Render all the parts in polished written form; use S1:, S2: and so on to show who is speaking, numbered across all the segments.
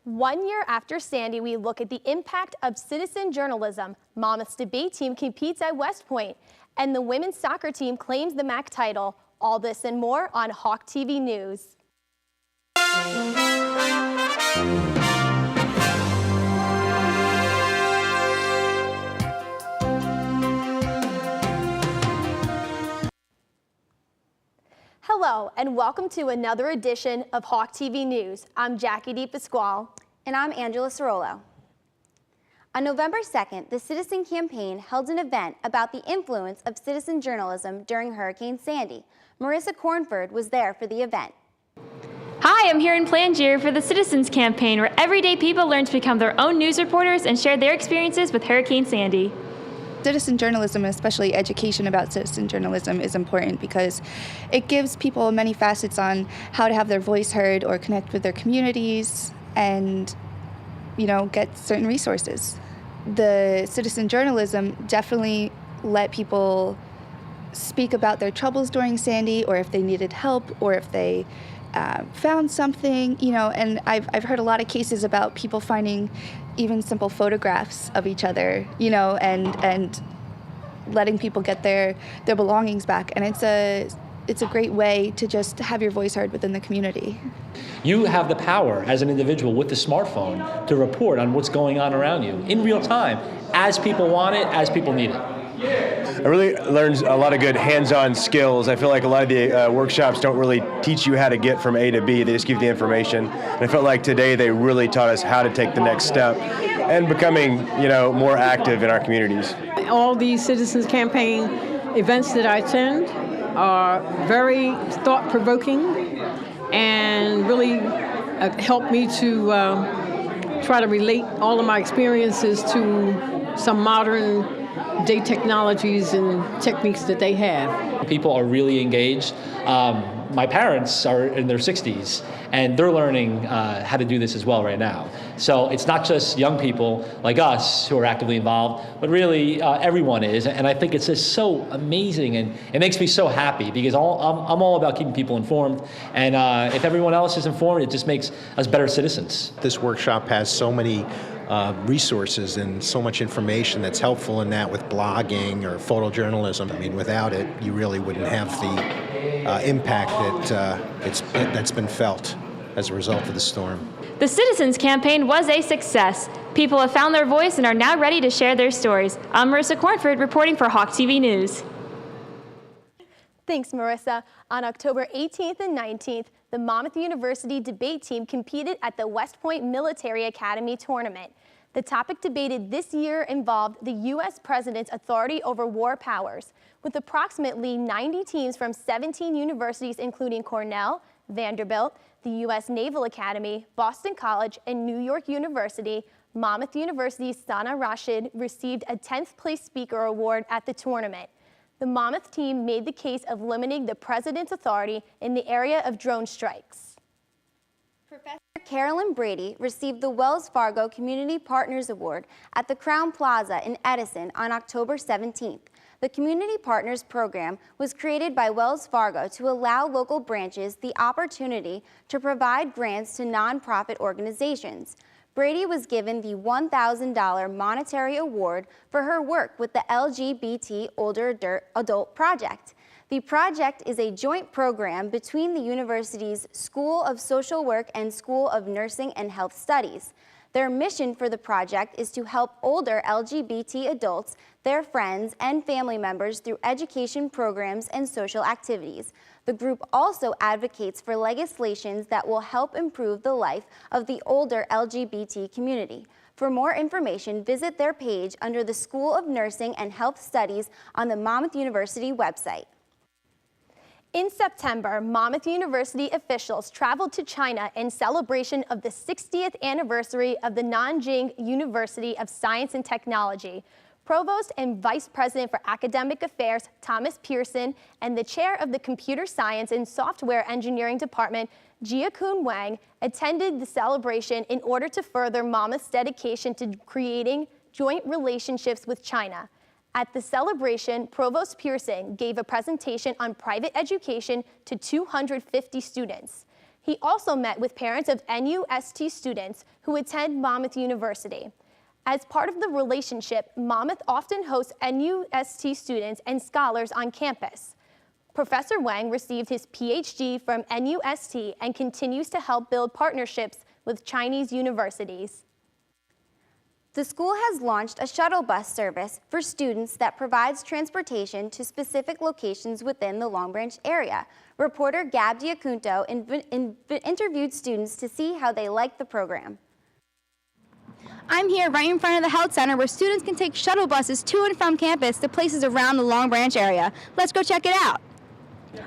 S1: 1 year after Sandy, we look at the impact of citizen journalism. Monmouth's debate team competes at West Point, and the women's soccer team claims the MAC title. All this and more on Hawk TV News. Hello, and welcome to another edition of Hawk TV News. I'm Jackie DePasquale.
S2: And I'm Angela Cirolo. On November 2nd, the Citizen Campaign held an event about the influence of citizen journalism during Hurricane Sandy. Marissa Cornford was there for the event.
S3: Hi, I'm here in Plangier for the Citizens Campaign, where everyday people learn to become their own news reporters and share their experiences with Hurricane Sandy.
S4: Citizen journalism, especially education about citizen journalism, is important because it gives people many facets on how to have their voice heard or connect with their communities and, get certain resources. The citizen journalism definitely let people speak about their troubles during Sandy, or if they needed help, or if they found something, and I've heard a lot of cases about people finding even simple photographs of each other, and letting people get their belongings back. And it's a great way to just have your voice heard within the community.
S5: You have the power as an individual with the smartphone to report on what's going on around you in real time, as people want it, as people need it.
S6: I really learned a lot of good hands-on skills. I feel like a lot of the workshops don't really teach you how to get from A to B. They just give you the information. And I felt like today they really taught us how to take the next step and becoming, more active in our communities.
S7: All these Citizens Campaign events that I attend are very thought-provoking and really help me to try to relate all of my experiences to some modern day technologies and techniques that they have.
S5: People are really engaged. My parents are in their 60s, and they're learning how to do this as well right now. So it's not just young people like us who are actively involved, but really everyone is. And I think it's just so amazing, and it makes me so happy because I'm all about keeping people informed. And if everyone else is informed, it just makes us better citizens.
S8: This workshop has so many resources and so much information that's helpful in that with blogging or photojournalism. I mean, without it, you really wouldn't have the impact that's been felt as a result of the storm.
S3: The Citizens Campaign was a success. People have found their voice and are now ready to share their stories. I'm Marissa Cornford reporting for Hawk TV News.
S1: Thanks, Marissa. On October 18th and 19th, the Monmouth University debate team competed at the West Point Military Academy tournament. The topic debated this year involved the U.S. President's authority over war powers, with approximately 90 teams from 17 universities, including Cornell, Vanderbilt, the U.S. Naval Academy, Boston College, and New York University. Monmouth University's Sana Rashid received a 10th place speaker award at the tournament. The Monmouth team made the case of limiting the president's authority in the area of drone strikes.
S2: Professor Carolyn Brady received the Wells Fargo Community Partners Award at the Crown Plaza in Edison on October 17th. The Community Partners program was created by Wells Fargo to allow local branches the opportunity to provide grants to nonprofit organizations. Brady was given the $1,000 monetary award for her work with the LGBT Older Adult Project. The project is a joint program between the university's School of Social Work and School of Nursing and Health Studies. Their mission for the project is to help older LGBT adults, their friends, and family members through education programs and social activities. The group also advocates for legislations that will help improve the life of the older LGBT community. For more information, visit their page under the School of Nursing and Health Studies on the Monmouth University website.
S1: In September, Monmouth University officials traveled to China in celebration of the 60th anniversary of the Nanjing University of Science and Technology. Provost and Vice President for Academic Affairs Thomas Pearson and the Chair of the Computer Science and Software Engineering Department, Jia-Kun Wang, attended the celebration in order to further Monmouth's dedication to creating joint relationships with China. At the celebration, Provost Pearson gave a presentation on private education to 250 students. He also met with parents of NUST students who attend Monmouth University. As part of the relationship, Monmouth often hosts NUST students and scholars on campus. Professor Wang received his PhD from NUST and continues to help build partnerships with Chinese universities.
S2: The school has launched a shuttle bus service for students that provides transportation to specific locations within the Long Branch area. Reporter Gab Diacunto interviewed students to see how they like the program.
S9: I'm here right in front of the Health Center where students can take shuttle buses to and from campus to places around the Long Branch area. Let's go check it out.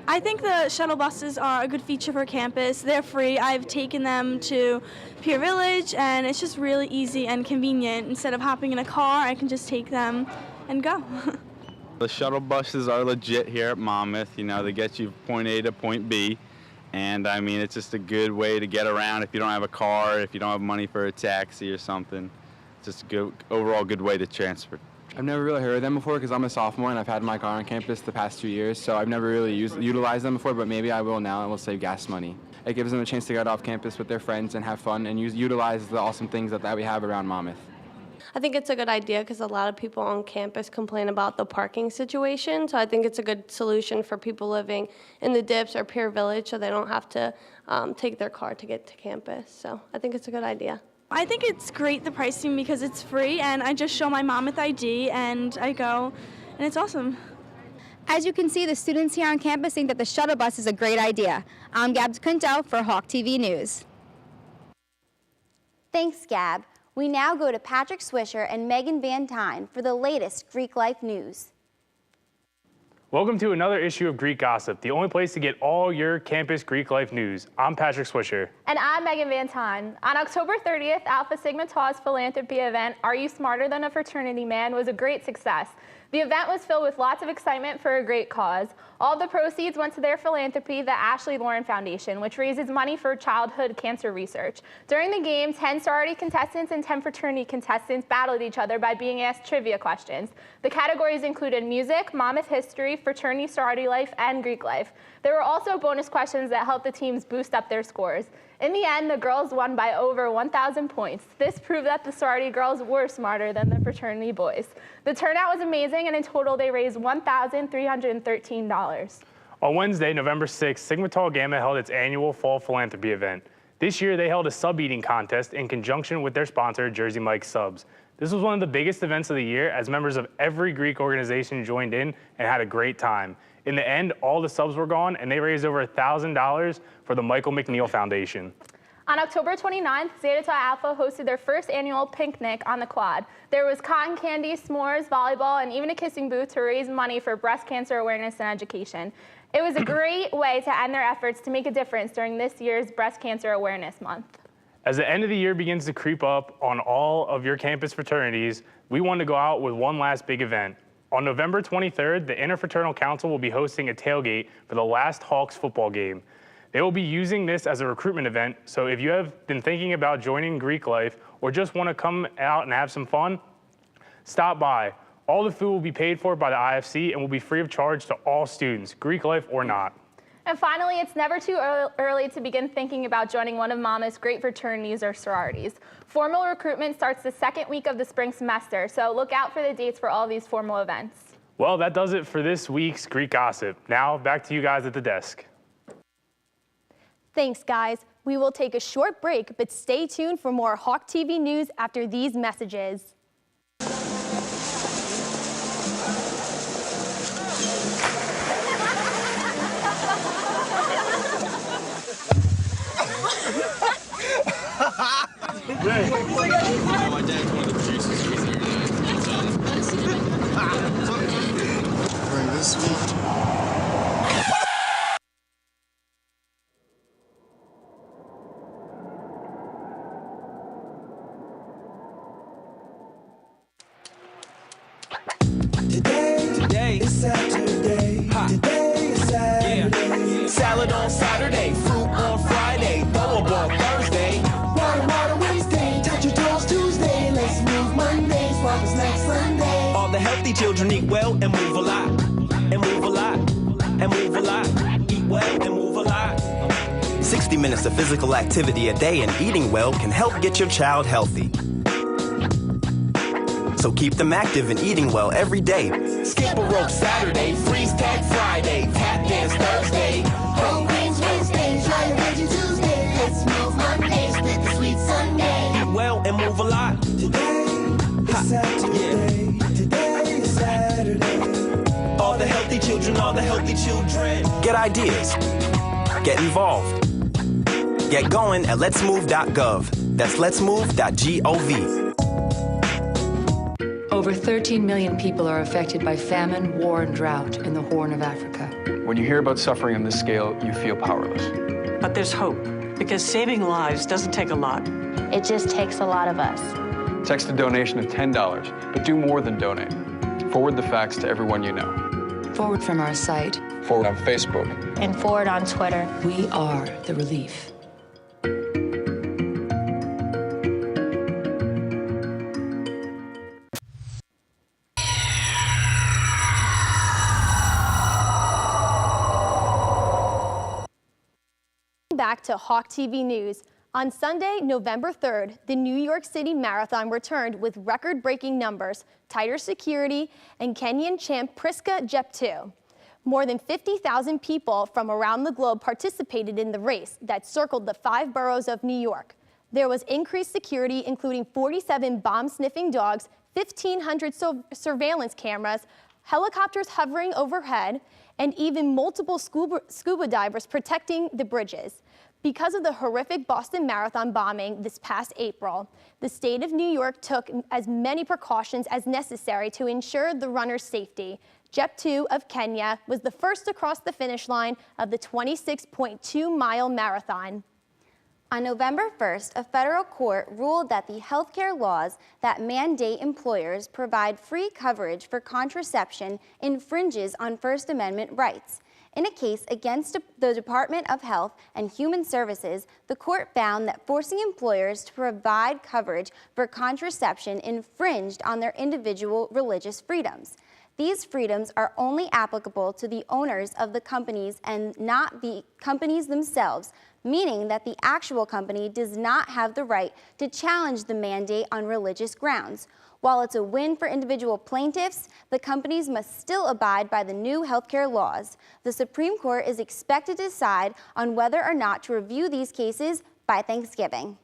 S10: I think the shuttle buses are a good feature for campus. They're free. I've taken them to Pier Village, and it's just really easy and convenient. Instead of hopping in a car, I can just take them and go.
S11: The shuttle buses are legit here at Monmouth. You know, they get you point A to point B. And I mean, it's just a good way to get around if you don't have a car, if you don't have money for a taxi or something. It's just a good, overall good way to transfer.
S12: I've never really heard of them before because I'm a sophomore and I've had my car on campus the past 2 years, so I've never really utilized them before, but maybe I will now and will save gas money. It gives them a chance to get off campus with their friends and have fun and utilize the awesome things that we have around Monmouth.
S13: I think it's a good idea because a lot of people on campus complain about the parking situation, so I think it's a good solution for people living in the Dips or Pier Village so they don't have to take their car to get to campus. So I think it's a good idea.
S10: I think it's great, the pricing, because it's free, and I just show my Monmouth ID, and I go, and it's awesome.
S9: As you can see, the students here on campus think that the shuttle bus is a great idea. I'm Gab Diacunto for Hawk TV News.
S2: Thanks, Gab. We now go to Patrick Swisher and Megan Van Tyne for the latest Greek life news.
S14: Welcome to another issue of Greek Gossip, the only place to get all your campus Greek life news. I'm Patrick Swisher.
S15: And I'm Megan Van Tyne. On October 30th, Alpha Sigma Tau's philanthropy event, Are You Smarter Than a Fraternity Man, was a great success. The event was filled with lots of excitement for a great cause. All the proceeds went to their philanthropy, the Ashley Lauren Foundation, which raises money for childhood cancer research. During the game, 10 sorority contestants and 10 fraternity contestants battled each other by being asked trivia questions. The categories included music, Monmouth history, fraternity sorority life, and Greek life. There were also bonus questions that helped the teams boost up their scores. In the end, the girls won by over 1,000 points. This proved that the sorority girls were smarter than the fraternity boys. The turnout was amazing, and in total, they raised $1,313.
S14: On Wednesday, November 6th, Sigma Tau Gamma held its annual fall philanthropy event. This year, they held a sub-eating contest in conjunction with their sponsor, Jersey Mike's Subs. This was one of the biggest events of the year as members of every Greek organization joined in and had a great time. In the end, all the subs were gone, and they raised over $1,000 for the Michael McNeil Foundation.
S15: On October 29th, Zeta Tau Alpha hosted their first annual picnic on the quad. There was cotton candy, s'mores, volleyball, and even a kissing booth to raise money for breast cancer awareness and education. It was a great way to end their efforts to make a difference during this year's Breast Cancer Awareness Month.
S14: As the end of the year begins to creep up on all of your campus fraternities, we want to go out with one last big event. On November 23rd, the Interfraternal Council will be hosting a tailgate for the last Hawks football game. They will be using this as a recruitment event, so if you have been thinking about joining Greek life or just want to come out and have some fun, stop by. All the food will be paid for by the IFC and will be free of charge to all students, Greek life or not.
S15: And finally, it's never too early to begin thinking about joining one of Monmouth's great fraternities or sororities. Formal recruitment starts the second week of the spring semester, so look out for the dates for all these formal events.
S14: Well, that does it for this week's Greek Gossip. Now, back to you guys at the desk.
S1: Thanks, guys. We will take a short break, but stay tuned for more Hawk TV news after these messages.
S16: My dad's one of the producers. Bring this week.
S17: Today is Saturday. Today is Saturday. Yeah. Salad on Saturday, fruit on Friday, throw a ball Thursday. Water Wednesday, touch your toes Tuesday. Let's move Monday, spark us next Sunday. All the healthy children eat well and move a lot. And move a lot. And move a lot. Eat well and move a lot. 6
S16: 60 minutes of physical activity a day and eating well can help get your child healthy. So keep them active and eating well every day.
S17: Skip a rope Saturday, freeze tag Friday, tap dance Thursday. Whole grains Wednesday, try veggie Tuesday. Let's move Monday, split the sweet Sunday.
S16: Eat well and move a lot.
S17: Today is Saturday. Today is Saturday.
S16: All the healthy children, all the healthy children. Get ideas. Get involved. Get going at letsmove.gov. That's letsmove.gov.
S18: Over 13 million people are affected by famine, war, and drought in the Horn of Africa.
S19: When you hear about suffering on this scale, you feel powerless.
S20: But there's hope, because saving lives doesn't take a lot.
S21: It just takes a lot of us.
S19: Text a donation of $10, but do more than donate. Forward the facts to everyone you know.
S18: Forward from our site.
S19: Forward on Facebook.
S21: And forward on Twitter.
S18: We are the relief.
S1: Back to Hawk TV News. On Sunday, November 3rd, the New York City Marathon returned with record-breaking numbers, tighter security, and Kenyan champ Priska Jeptoo. More than 50,000 people from around the globe participated in the race that circled the 5 boroughs of New York. There was increased security, including 47 bomb-sniffing dogs, 1,500 surveillance cameras, helicopters hovering overhead, and even multiple scuba divers protecting the bridges. Because of the horrific Boston Marathon bombing this past April, the state of New York took as many precautions as necessary to ensure the runner's safety. Jeptoo of Kenya was the first to cross the finish line of the 26.2-mile marathon.
S2: On November 1st, a federal court ruled that the healthcare laws that mandate employers provide free coverage for contraception infringes on First Amendment rights. In a case against the Department of Health and Human Services, the court found that forcing employers to provide coverage for contraception infringed on their individual religious freedoms. These freedoms are only applicable to the owners of the companies and not the companies themselves, meaning that the actual company does not have the right to challenge the mandate on religious grounds. While it's a win for individual plaintiffs, the companies must still abide by the new healthcare laws. The Supreme Court is expected to decide on whether or not to review these cases by Thanksgiving.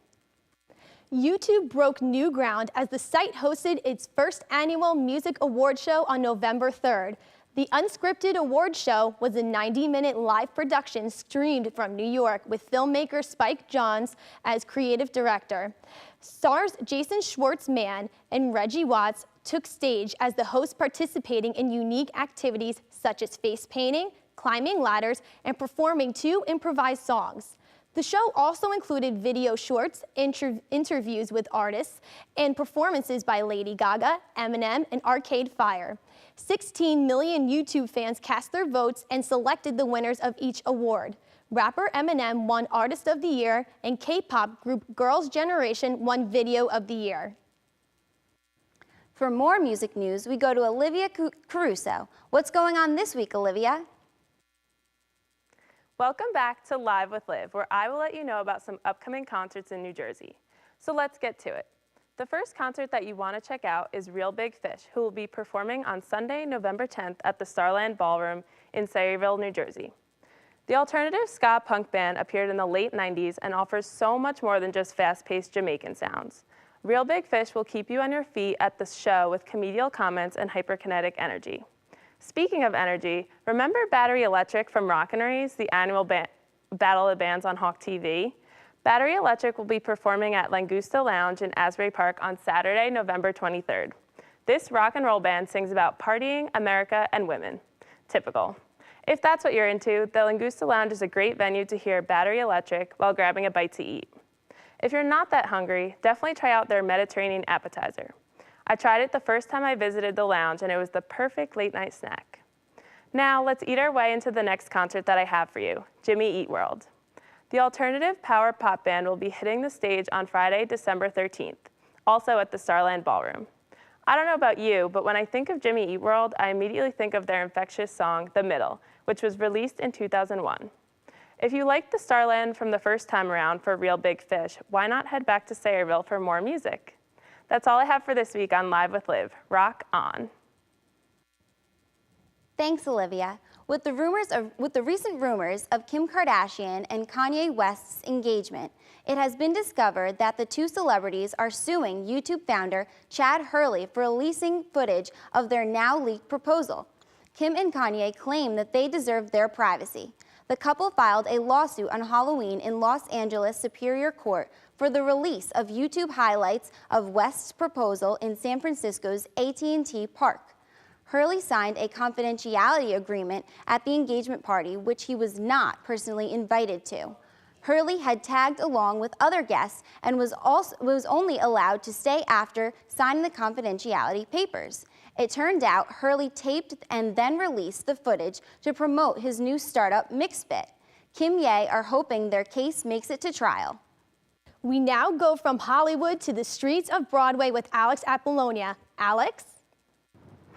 S1: YouTube broke new ground as the site hosted its first annual music award show on November 3rd. The unscripted award show was a 90-minute live production streamed from New York with filmmaker Spike Jonze as creative director. Stars Jason Schwartzman and Reggie Watts took stage as the hosts, participating in unique activities such as face painting, climbing ladders, and performing 2 improvised songs. The show also included video shorts, interviews with artists, and performances by Lady Gaga, Eminem, and Arcade Fire. 16 million YouTube fans cast their votes and selected the winners of each award. Rapper Eminem won Artist of the Year, and K-pop group Girls' Generation won Video of the Year.
S2: For more music news, we go to Olivia Caruso. What's going on this week, Olivia?
S22: Welcome back to Live with Liv, where I will let you know about some upcoming concerts in New Jersey. So let's get to it. The first concert that you want to check out is Real Big Fish, who will be performing on Sunday, November 10th at the Starland Ballroom in Sayreville, New Jersey. The alternative ska punk band appeared in the late 90s and offers so much more than just fast-paced Jamaican sounds. Real Big Fish will keep you on your feet at the show with comedial comments and hyperkinetic energy. Speaking of energy, remember Battery Electric from Rockin' Rays, the annual Battle of Bands on Hawk TV? Battery Electric will be performing at Langusta Lounge in Asbury Park on Saturday, November 23rd. This rock and roll band sings about partying, America, and women. Typical. If that's what you're into, the Langusta Lounge is a great venue to hear Battery Electric while grabbing a bite to eat. If you're not that hungry, definitely try out their Mediterranean appetizer. I tried it the first time I visited the lounge, and it was the perfect late-night snack. Now, let's eat our way into the next concert that I have for you, Jimmy Eat World. The alternative power pop band will be hitting the stage on Friday, December 13th, also at the Starland Ballroom. I don't know about you, but when I think of Jimmy Eat World, I immediately think of their infectious song, The Middle, which was released in 2001. If you liked the Starland from the first time around for Real Big Fish, why not head back to Sayreville for more music? That's all I have for this week on Live with Liv. Rock on.
S2: Thanks, Olivia. With the recent rumors of Kim Kardashian and Kanye West's engagement, it has been discovered that the two celebrities are suing YouTube founder Chad Hurley for releasing footage of their now leaked proposal. Kim and Kanye claim that they deserve their privacy. The couple filed a lawsuit on Halloween in Los Angeles Superior Court for the release of YouTube highlights of West's proposal in San Francisco's AT&T Park. Hurley signed a confidentiality agreement at the engagement party, which he was not personally invited to. Hurley had tagged along with other guests and was only allowed to stay after signing the confidentiality papers. It turned out Hurley taped and then released the footage to promote his new startup, Mixbit. Kim Ye are hoping their case makes it to trial.
S1: We now go from Hollywood to the streets of Broadway with Alex Apollonia. Alex?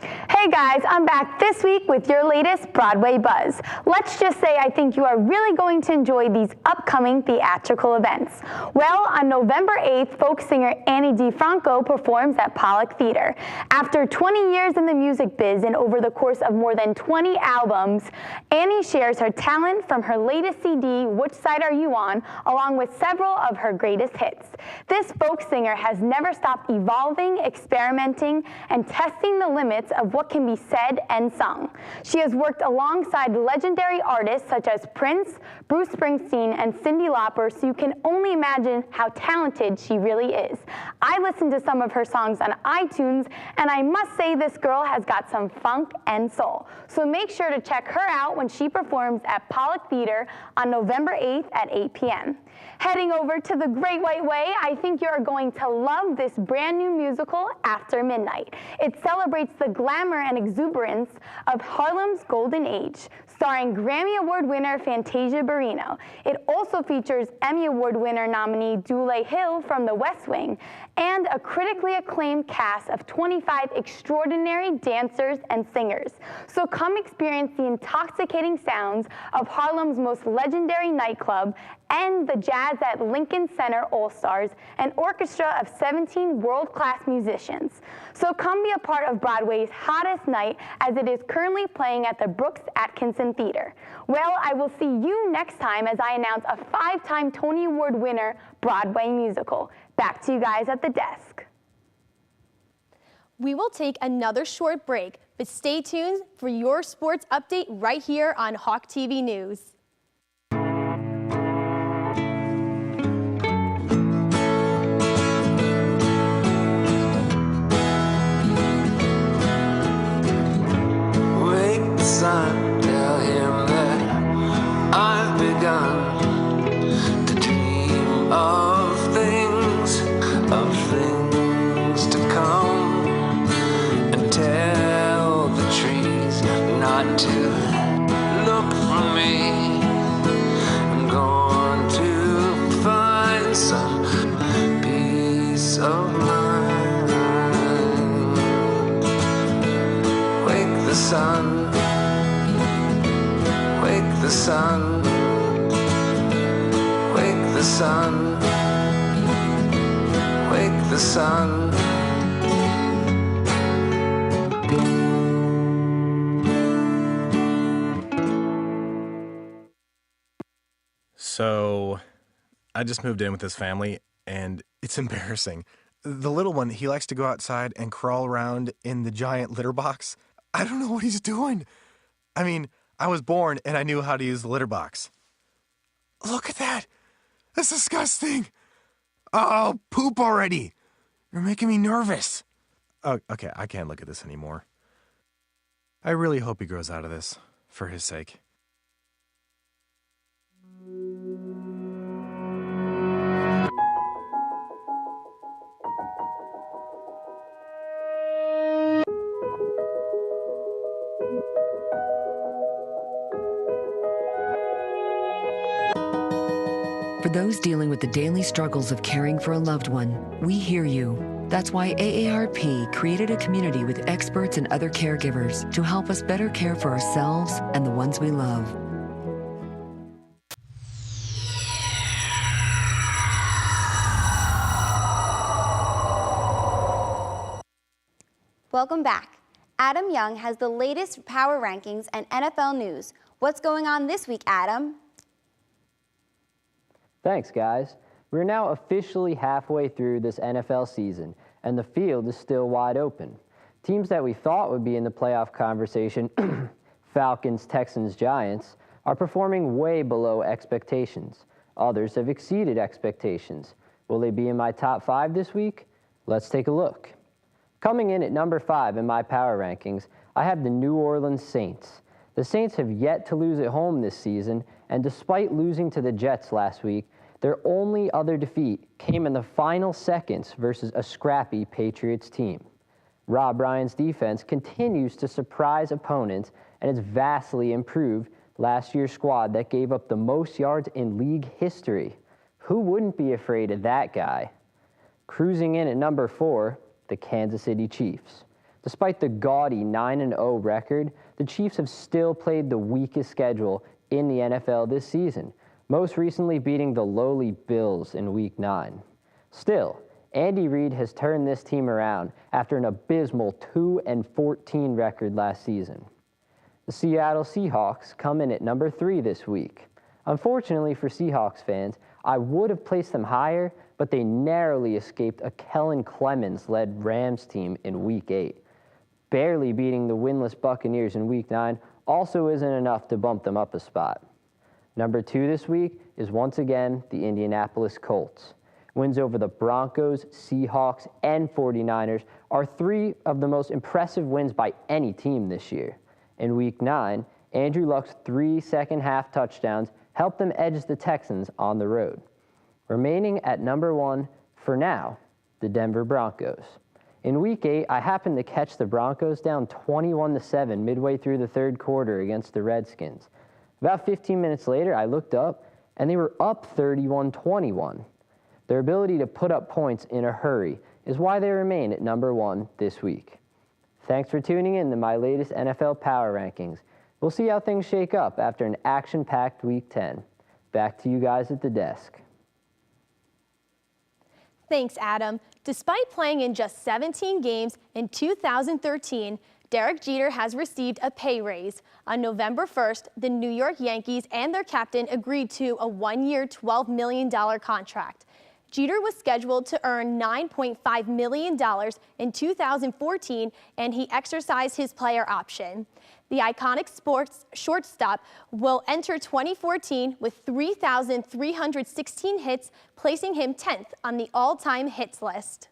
S4: Hey guys, I'm back this week with your latest Broadway buzz. Let's just say I think you are really going to enjoy these upcoming theatrical events. Well, on November 8th, folk singer Annie DiFranco performs at Pollock Theater. After 20 years in the music biz and over the course of more than 20 albums, Annie shares her talent from her latest CD, Which Side Are You On?, along with several of her greatest hits. This folk singer has never stopped evolving, experimenting, and testing the limits of what can be said and sung. She has worked alongside legendary artists such as Prince, Bruce Springsteen, and Cyndi Lauper, so you can only imagine how talented she really is. I listened to some of her songs on iTunes, and I must say this girl has got some funk and soul. So make sure to check her out when she performs at Pollock Theater on November 8th at 8 p.m. Heading over to the Great White Way, I think you're going to love this brand new musical, After Midnight. It celebrates the glamour and exuberance of Harlem's golden age, starring Grammy Award winner Fantasia Barrino. It also features Emmy Award winner nominee Dule Hill from The West Wing, and a critically acclaimed cast of 25 extraordinary dancers and singers. So come experience the intoxicating sounds of Harlem's most legendary nightclub and the Jazz at Lincoln Center All-Stars, an orchestra of 17 world-class musicians. So come be a part of Broadway's hottest night, as it is currently playing at the Brooks Atkinson Theater. Well, I will see you next time as I announce a 5-time Tony Award winner Broadway musical. Back to you guys at the desk.
S1: We will take another short break, but stay tuned for your sports update right here on Hawk TV News.
S17: Son, tell him that I've begun to dream of things to come, and tell the trees not to look for me. I'm going to find some peace of mind. Wake the sun. Wake the sun, wake the sun, wake the sun.
S6: So, I just moved in with this family, and it's embarrassing. The little one, he likes to go outside and crawl around in the giant litter box. I don't know what he's doing. I mean, I was born and I knew how to use the litter box. Look at that! That's disgusting! Oh, poop already! You're making me nervous. Oh, okay, I can't look at this anymore. I really hope he grows out of this, for his sake.
S18: For those dealing with the daily struggles of caring for a loved one, we hear you. That's why AARP created a community with experts and other caregivers to help us better care for ourselves and the ones we love.
S2: Welcome back. Adam Young has the latest power rankings and NFL news. What's going on this week, Adam?
S5: Thanks, guys. We're now officially halfway through this NFL season, and the field is still wide open. Teams that we thought would be in the playoff conversation, Falcons, Texans, Giants, are performing way below expectations. Others have exceeded expectations. Will they be in my top 5 this week? Let's take a look. Coming in at number 5 in my power rankings, I have the New Orleans Saints. The Saints have yet to lose at home this season, and despite losing to the Jets last week, their only other defeat came in the final seconds versus a scrappy Patriots team. Rob Ryan's defense continues to surprise opponents, and it's vastly improved last year's squad that gave up the most yards in league history. Who wouldn't be afraid of that guy? Cruising in at number 4, the Kansas City Chiefs. Despite the gaudy 9-0 record, the Chiefs have still played the weakest schedule in the NFL this season, most recently beating the lowly Bills in Week 9. Still, Andy Reid has turned this team around after an abysmal 2-14 record last season. The Seattle Seahawks come in at number 3 this week. Unfortunately for Seahawks fans, I would have placed them higher, but they narrowly escaped a Kellen Clemens-led Rams team in Week 8. Barely beating the winless Buccaneers in Week 9 also isn't enough to bump them up a spot. Number 2 this week is once again the Indianapolis Colts. Wins over the Broncos, Seahawks, and 49ers are 3 of the most impressive wins by any team this year. In Week 9, Andrew Luck's 3 second-half touchdowns helped them edge the Texans on the road. Remaining at number 1, for now, the Denver Broncos. In Week 8, I happened to catch the Broncos down 21-7 midway through the third quarter against the Redskins. About 15 minutes later, I looked up, and they were up 31-21. Their ability to put up points in a hurry is why they remain at number 1 this week. Thanks for tuning in to my latest NFL Power Rankings. We'll see how things shake up after an action-packed Week 10. Back to you guys at the desk.
S1: Thanks, Adam. Despite playing in just 17 games in 2013, Derek Jeter has received a pay raise. On November 1st, the New York Yankees and their captain agreed to a 1-year, $12 million contract. Jeter was scheduled to earn $9.5 million in 2014, and he exercised his player option. The iconic sports shortstop will enter 2014 with 3,316 hits, placing him 10th on the all-time hits list.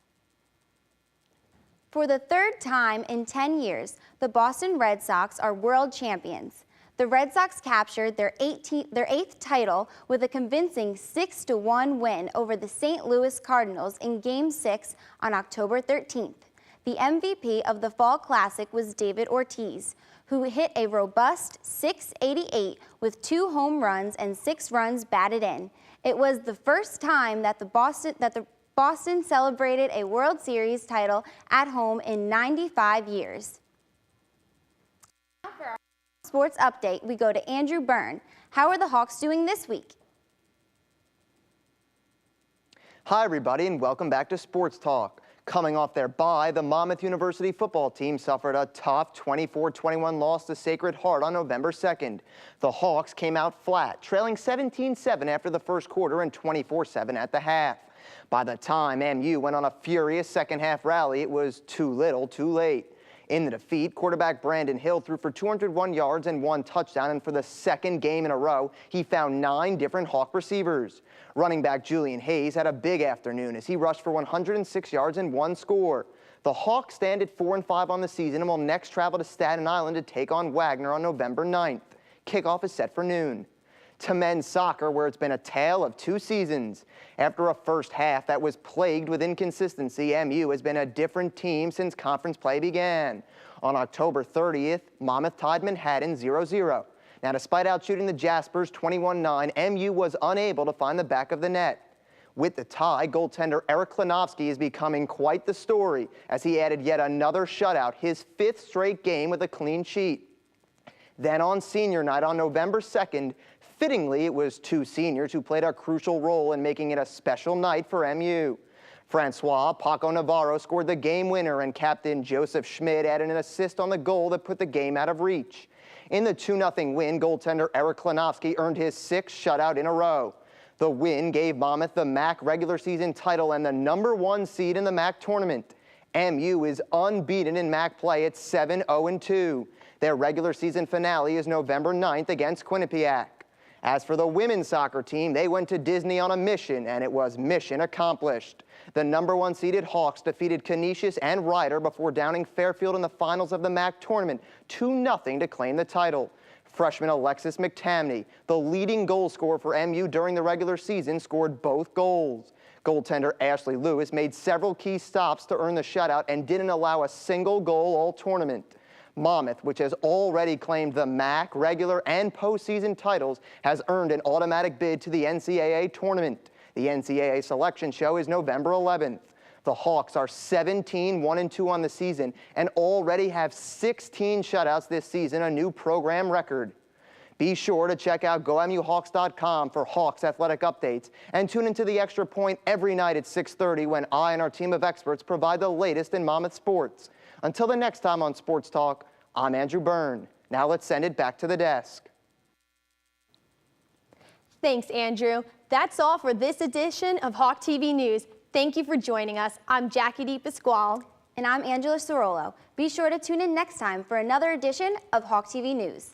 S2: For the 3rd time in 10 years, the Boston Red Sox are world champions. The Red Sox captured their 8th title with a convincing 6-1 win over the St. Louis Cardinals in Game 6 on October 13th. The MVP of the Fall Classic was David Ortiz, who hit a robust .688 with 2 home runs and 6 runs batted in. It was the first time that the Boston celebrated a World Series title at home in 95 years. Now for our sports update, we go to Andrew Byrne. How are the Hawks doing this week?
S7: Hi, everybody, and welcome back to Sports Talk. Coming off their bye, the Monmouth University football team suffered a tough 24-21 loss to Sacred Heart on November 2nd. The Hawks came out flat, trailing 17-7 after the first quarter and 24-7 at the half. By the time MU went on a furious second-half rally, it was too little, too late. In the defeat, quarterback Brandon Hill threw for 201 yards and 1 touchdown, and for the 2nd game in a row, he found 9 different Hawk receivers. Running back Julian Hayes had a big afternoon as he rushed for 106 yards and 1 score. The Hawks stand at 4-5 on the season and will next travel to Staten Island to take on Wagner on November 9th. Kickoff is set for noon. To men's soccer, where it's been a tale of 2 seasons. After a first half that was plagued with inconsistency, MU has been a different team since conference play began. On October 30th, Monmouth tied Manhattan 0-0. Now, despite outshooting the Jaspers 21-9, MU was unable to find the back of the net. With the tie, goaltender Eric Klinowski is becoming quite the story as he added yet another shutout, his 5th straight game with a clean sheet. Then on senior night on November 2nd, fittingly, it was 2 seniors who played a crucial role in making it a special night for MU. Francois Paco Navarro scored the game winner, and captain Joseph Schmidt added an assist on the goal that put the game out of reach. In the 2-0 win, goaltender Eric Klanowski earned his 6th shutout in a row. The win gave Monmouth the MAC regular season title and the #1 seed in the MAC tournament. MU is unbeaten in MAC play at 7-0-2. Their regular season finale is November 9th against Quinnipiac. As for the women's soccer team, they went to Disney on a mission, and it was mission accomplished. The #1 seeded Hawks defeated Canisius and Ryder before downing Fairfield in the finals of the MAC tournament 2-0 to claim the title. Freshman Alexis McTamney, the leading goal scorer for MU during the regular season, scored both goals. Goaltender Ashley Lewis made several key stops to earn the shutout and didn't allow a single goal all tournament. Monmouth, which has already claimed the MAC, regular, and postseason titles, has earned an automatic bid to the NCAA tournament. The NCAA selection show is November 11th. The Hawks are 17-1-2 on the season and already have 16 shutouts this season, a new program record. Be sure to check out GoMUHawks.com for Hawks athletic updates and tune into The Extra Point every night at 6:30 when I and our team of experts provide the latest in Monmouth sports. Until the next time on Sports Talk, I'm Andrew Byrne. Now let's send it back to the desk.
S1: Thanks, Andrew. That's all for this edition of Hawk TV News. Thank you for joining us. I'm Jackie DePasquale.
S2: And I'm Angela Sorolo. Be sure to tune in next time for another edition of Hawk TV News.